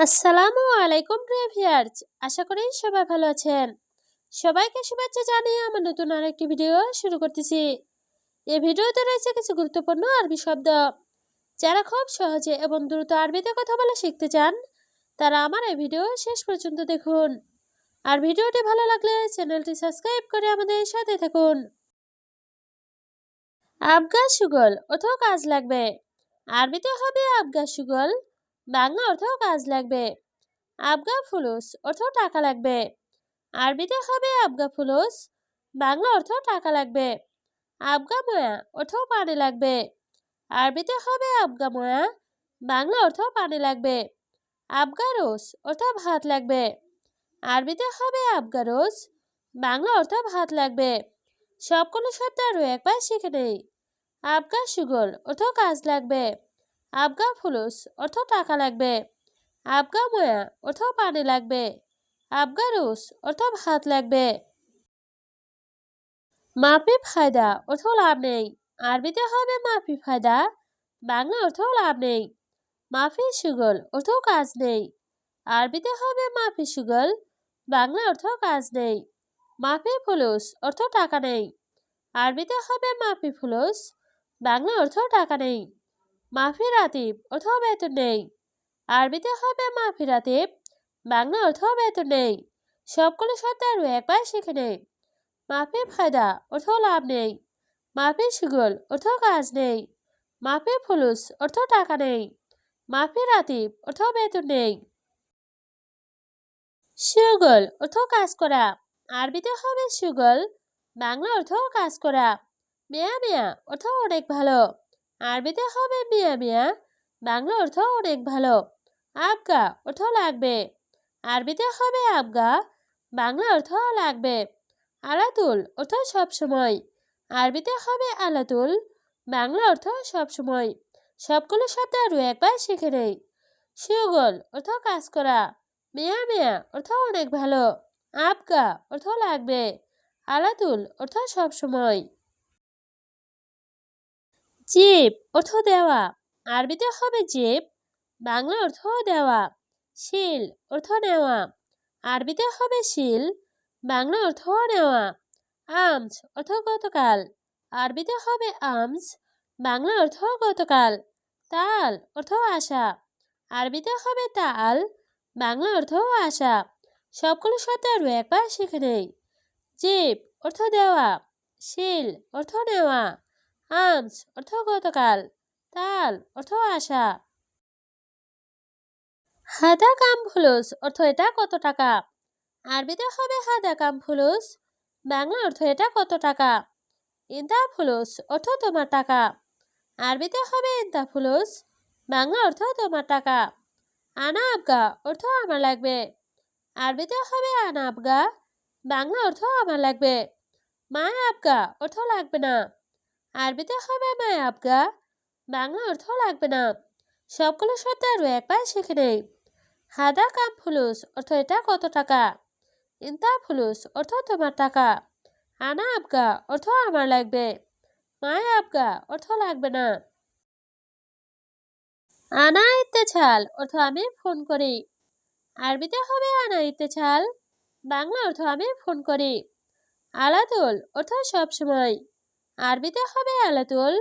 আসসালামু আলাইকুম প্রিয় ভিউয়ার্স, আশা করি সবাই ভালো আছেন। সবাইকে শুভেচ্ছা জানিয়ে আমার নতুন আরেকটি ভিডিও শুরু করতেছি। এই ভিডিওতে রয়েছে কিছু গুরুত্বপূর্ণ আরবি শব্দ। যারা খুব সহজে এবং দ্রুত আরবিতে কথা বলা শিখতে চান, তারা আমার এই ভিডিও শেষ পর্যন্ত দেখুন। আর ভিডিওটি ভালো লাগলে চ্যানেলটি সাবস্ক্রাইব করে আমাদের সাথে থাকুন। আবগা সুগল অর্থ কাজ লাগবে। আরবিতে হবে আবগা সুগল, বাংলা অর্থ কাজ লাগবে। আবগা ফুলুস অর্থ টাকা লাগবে। আরবিতে হবে আবগা ফুলুস, বাংলা অর্থ টাকা লাগবে। আবগা ময়া অর্থ পানি লাগবে। আরবিতে হবে আবগা ময়া, বাংলা অর্থ পানি লাগবে। আবগা রোস অর্থ ভাত লাগবে। আরবিতে হবে আবগা রোস, বাংলা অর্থ ভাত লাগবে। সবগুলো শব্দ আরও একবার শিখে নেই। আবগা সুগল অর্থ কাজ লাগবে। আবগা ফুলুস অর্থ টাকা লাগবে। আবগা ময়া অর্থ পানি লাগবে। আবগা রুস অর্থ ভাত লাগবে। মাফি ফায়দা অর্থ লাভ নেই। আরবিতে হবে মাফি ফায়দা, বাংলা অর্থ লাভ নেই। মাফি সুগল অর্থ কাজ নেই। আরবিতে হবে মাফি সুগল, বাংলা অর্থ কাজ নেই। মাফি ফুলুস অর্থ টাকা নেই। আরবিতে হবে মাফি ফুলুস, বাংলা অর্থ টাকা নেই। মাফি রাতিব অর্থ বেতন নেই। আরবিতে হবে মাফি রাতিব, বাংলা অর্থ বেতন নেই। সবগুলো শব্দ আরও একবার শিখে নেই। মাফি ফায়দা অর্থ লাভ নেই। মাফি সুগল অর্থ কাজ নেই। মাফি ফুলুস অর্থ টাকা নেই। মাফি রাতিব অর্থ বেতন নেই। সুগল অর্থ কাজ করা। আরবিতে হবে সুগল, বাংলা অর্থ কাজ করা। মিয়া মিয়া অর্থ অনেক ভালো। আরবিতে হবে মিয়া মিয়া, বাংলা অর্থ অনেক ভালো। আবগা অর্থ লাগবে। আরবিতে হবে আবগা, বাংলা অর্থ লাগবে। আলাতুল অর্থ সবসময়। আরবিতে হবে আলাতুল, বাংলা অর্থ সবসময়। সবগুলো শব্দ আরও একবার শিখে নেই। সুগল অর্থ কাজ করা। মিয়া মিয়া অর্থ অনেক ভালো। আবগা অর্থ লাগবে। আলাতুল অর্থ সবসময়। জিব অর্থ দেওয়া। আরবিতে হবে জিব, বাংলা অর্থ দেওয়া। শিল অর্থ নেওয়া। আরবিতে হবে শিল, বাংলা অর্থ নেওয়া। আমস অর্থ গতকাল। আরবিতে হবে আমস, বাংলা অর্থ গতকাল। তাল অর্থ আশা। আরবিতে হবে তাল, বাংলা অর্থ আশা। সবগুলো শব্দ আরও একবার শিখে নেই। জিব অর্থ দেওয়া। শিল অর্থ নেওয়া। আমস অর্থ গতকাল। তাল অর্থ আশা। হাদা কাম ফুলুস অর্থ এটা কত টাকা। আরবিতে হবে হাদা কাম ফুলুস, বাংলা অর্থ এটা কত টাকা। ইন্দা ফুলুস অর্থ তোমার টাকা। আরবিতে হবে ইন্দা ফুলুস, বাংলা অর্থ তোমার টাকা। আনা আবগা অর্থ আমার লাগবে। আরবিতে হবে আনা আবগা, বাংলা অর্থ আমার লাগবে। মায় আবগা অর্থ লাগবে না। আরবিতে হবে মায় আবগা, বাংলা অর্থ লাগবে না। সবগুলো শব্দ আরও একবার শিখে নেই। হাদা কাম ফুলুস অর্থ এটা কত টাকা। ইন্তা ফুলুস অর্থ তোমার টাকা। আনা আবগা অর্থ আমার লাগবে। মায় আবগা অর্থ লাগবে না। আনা ইত্তেছাল অর্থ আমি ফোন করি। আরবিতে হবে আনা ইত্তেছাল, বাংলা অর্থ আমি ফোন করি। আলাতুল অর্থ সবসময়। আরবিতে হবে আলাতুল,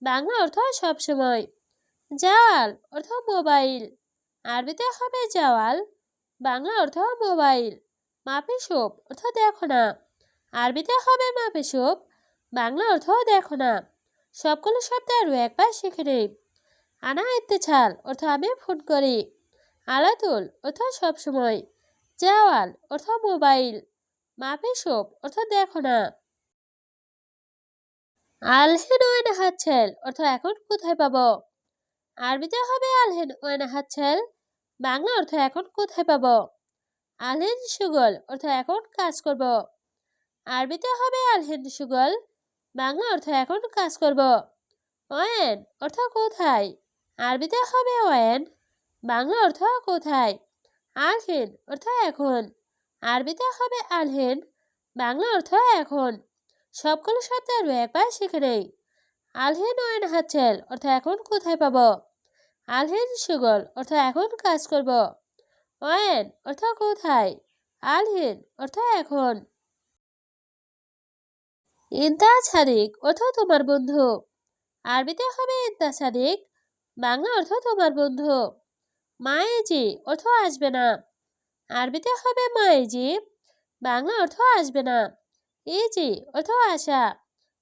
বাংলা অর্থ সবসময়। জাওয়াল অর্থ মোবাইল। আরবিতে হবে জাওয়াল, বাংলা অর্থ মোবাইল। মাপিসুপ অর্থ দেখো না। আরবিতে হবে মাপিসুপ, বাংলা অর্থ দেখো না। সবগুলো শব্দ আরও একবার শিখে নেই। আনা ইত্তেছাল অর্থ আমি ফোন করি। আলাতুল অর্থ সবসময়। জাওয়াল অর্থ মোবাইল। মাপিসুপ অর্থ দেখো না। আলহেন ওয়েন হাতছেল অর্থ এখন কোথায় পাবো। আরবিতে হবে আলহেন ওয়েন হাতছেল, বাংলা অর্থ এখন কোথায় পাবো। আলহেন সুগল অর্থ এখন কাজ করব। আরবিতে হবে আলহেন সুগল, বাংলা অর্থ এখন কাজ করব। ওয়েন অর্থ কোথায়। আরবিতে হবে ওয়েন, বাংলা অর্থ কোথায়। আলহেন অর্থ এখন। আরবিতে হবে আলহেন, বাংলা অর্থ এখন। সবগুলো শব্দ আরও একবার শিখে নেই। আলহেন ওয়েন হাতছেল অর্থ এখন কোথায় পাবো। আলহেন সুগল অর্থ এখন কাজ করব। ওয়েন অর্থ কোথায়, আলহিন অর্থ এখন। ইন্তা ছাদিক অর্থ তোমার বন্ধু। আরবিতে হবে ইন্তা ছাদিক, বাংলা অর্থ তোমার বন্ধু। মায়েজি অর্থ আসবে না। আরবিতে হবে মায়েজি, বাংলা অর্থ আসবে না। ইজি অর্থ আসা।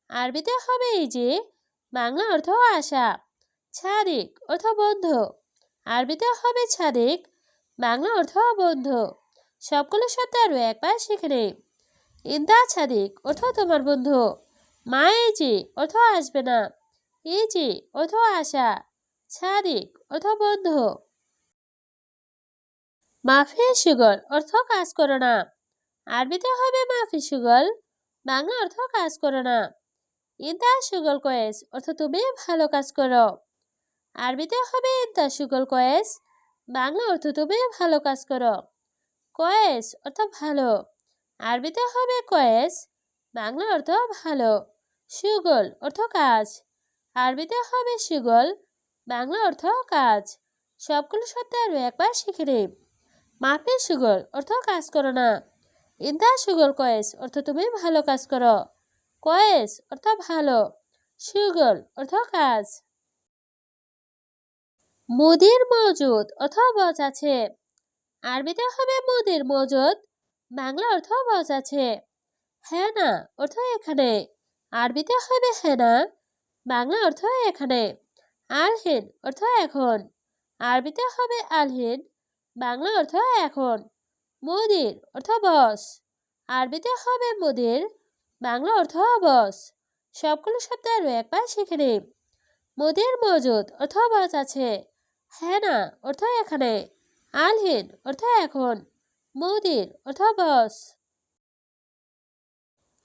আরবিতে হবে ইজি, বাংলা অর্থ আসা। ছাদিক অর্থ বন্ধু। আরবিতে হবে ছাদিক, বাংলা অর্থ বন্ধু। সবগুলো শব্দ আরও একবার শিখে নেই। ইন্দা ছাদিক অর্থ তোমার বন্ধু। মায়েজি অর্থ আসবে না। ইজি অর্থ আসা। ছাদিক অর্থ বন্ধু। মাফি সুগল অর্থ কাজ করো না। আরবিতে হবে মাফি সুগল, বাংলা অর্থ কাজ করো না। ইন্দা সুগল কয়েস অর্থ তুমি ভালো কাজ করো। আরবিতে হবে ইন্দা সুগল কয়েস, বাংলা অর্থ তুমি ভালো কাজ করো। কয়েস অর্থ ভালো। আরবিতে হবে কয়েস, বাংলা অর্থ ভালো। সুগল অর্থ কাজ। আরবিতে হবে সুগল, বাংলা অর্থ কাজ। সবগুলো শব্দ আরও একবার শিখে নেই। মাফি সুগল অর্থ কাজ করো না। ইন্দা সুগল কয়েস অর্থ তুমি ভালো কাজ করো। কয়েস অর্থ ভালো, সুগল অর্থ কাজ। মুদির মজুদ অর্থ বস আছে। আরবিতে হবে মুদির মজুদ, বাংলা অর্থ বস আছে। হেনা অর্থ এখানে। আরবিতে হবে হেনা, বাংলা অর্থ এখানে। আলহিন অর্থ এখন। আরবিতে হবে আলহিন, বাংলা অর্থ এখন। মুদির অর্থ বস। আরবিতে হবে মুদির, বাংলা অর্থ বস। সবগুলো শব্দ আরও একবার শিখে নিই। মুদির মজুদ অর্থ বস আছে। হেনা অর্থ এখানে। আলহিন অর্থ এখন। মুদির অর্থ বস।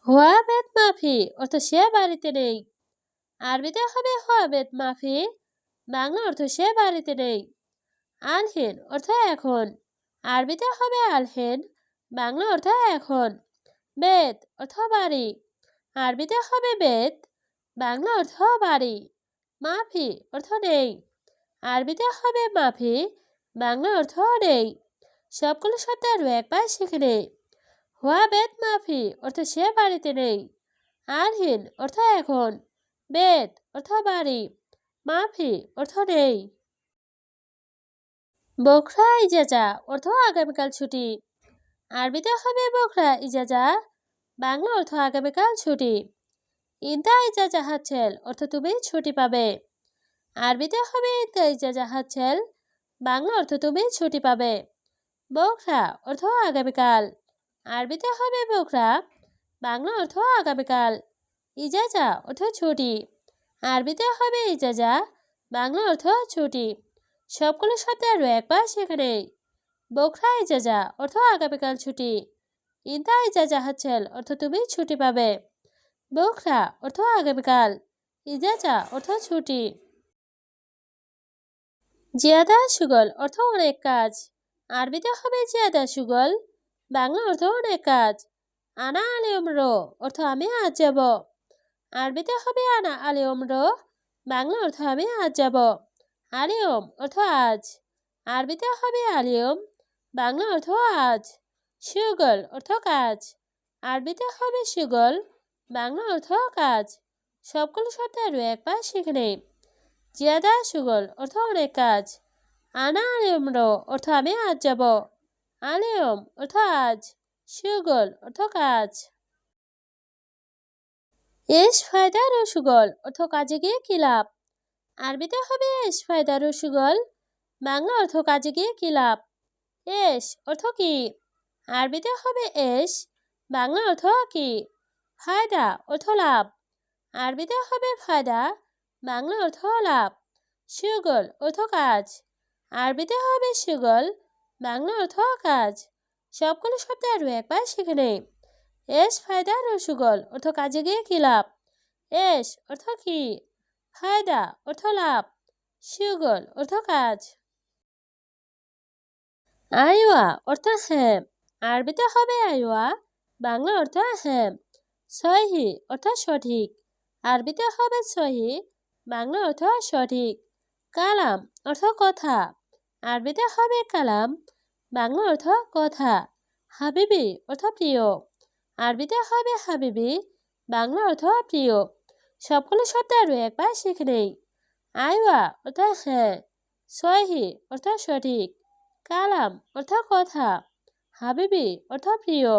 হুয়া বেত মাফি অর্থ সে বাড়িতে নেই। আরবিতে হবে হুয়া বেত মাফি, বাংলা অর্থ সে বাড়িতে নেই। আলহিন অর্থ এখন। আরবিতে হবে আলহিন, বাংলা অর্থ এখন। বেত অর্থ বাড়ি। আরবিতে হবে বেত, বাংলা অর্থ বাড়ি। মাফি অর্থ নেই। আরবিতে হবে মাফি, বাংলা অর্থ নেই। সবগুলো শব্দ আরও একবার শিখে নেই। হুয়া বেত মাফি অর্থ সে বাড়িতে নেই। আলহিন অর্থ এখন। বেত অর্থ বাড়ি। মাফি অর্থ নেই। বখরা ইজাজা অর্থ আগামীকাল ছুটি। আরবিতে হবে বখরা ইজাজা, বাংলা অর্থ আগামীকাল ছুটি। ইন্দা ইজাজা হাতছেল অর্থ তুমি ছুটি পাবে। আরবিতে হবে ইন্দা ইজাজা হাতছেল, বাংলা অর্থ তুমি ছুটি পাবে। বখরা অর্থ আগামীকাল। আরবিতে হবে বখরা, বাংলা অর্থ আগামীকাল। ইজাজা অর্থ ছুটি। আরবিতে হবে ইজাজা, বাংলা অর্থ ছুটি। সবগুলো শব্দ আরও একবার সেখানে। বখরা ইজাজা অর্থ আগামীকাল ছুটি। ইন্দা ইজাজা হাতছেল অর্থ তুমি ছুটি পাবে। বখরা অর্থ আগামীকাল, ইজাজা অর্থ ছুটি। জিয়াদা সুগল অর্থ অনেক কাজ। আরবিতে হবে জিয়াদা সুগল, বাংলা অর্থ অনেক কাজ। আনা আলিয়ম রো অর্থ আমি আজ যাব। আরবিতে হবে আনা আলিয়ম রো, বাংলা অর্থ আমি আজ যাব। আলিয়ম অর্থ আজ। আরবিতে হবে আলিয়ম, বাংলা অর্থ আজ। সুগল অর্থ কাজ। আরবিতে হবে সুগল, বাংলা অর্থ কাজ। সবগুলো শব্দ আরও একবার শিখে নেই। জিয়াদা সুগল অর্থ অনেক কাজ। আনা আলিয়ম রো অর্থ আমি আজ যাব। আলিয়ম অর্থ আজ। সুগল অর্থ কাজ। এস ফায়দা রসুগল অর্থ কাজে গিয়ে কি লাভ। আরবিতে হবে এস ফায়দা রসুগল, বাংলা অর্থ কাজে গিয়ে কি লাভ। এস অর্থ কি। আরবিতে হবে এস, বাংলা অর্থ কি। ফায়দা অর্থ লাভ। আরবিতে হবে ফায়দা, বাংলা অর্থ লাভ। সুগল অর্থ কাজ। আরবিতে হবে সুগল, বাংলা অর্থ কাজ। সবগুলো শব্দ আরও একবার শিখে নেই। এস ফায়দা রসুগল অর্থ কাজে গিয়ে কি লাভ। এস অর্থ কি। ফায়দা অর্থ লাভ। সুগল অর্থ কাজ। আইওয়া অর্থ হ্যাঁ। আরবিতে হবে আইওয়া, বাংলা অর্থ হ্যাঁ। সহি অর্থ সঠিক। আরবিতে হবে সহি, বাংলা অর্থ সঠিক। কালাম অর্থ কথা। আরবিতে হবে কালাম, বাংলা অর্থ কথা, হাবিবি অর্থ প্রিয়। আরবিতে হবে হাবিবি, বাংলা অর্থ প্রিয়। সবগুলো শব্দ আরও একবার শিখে নেই। আইওয়া অর্থ হ্যাঁ, সহি অর্থ সঠিক, কালাম অর্থ কথা, হাবিবি অর্থ প্রিয়।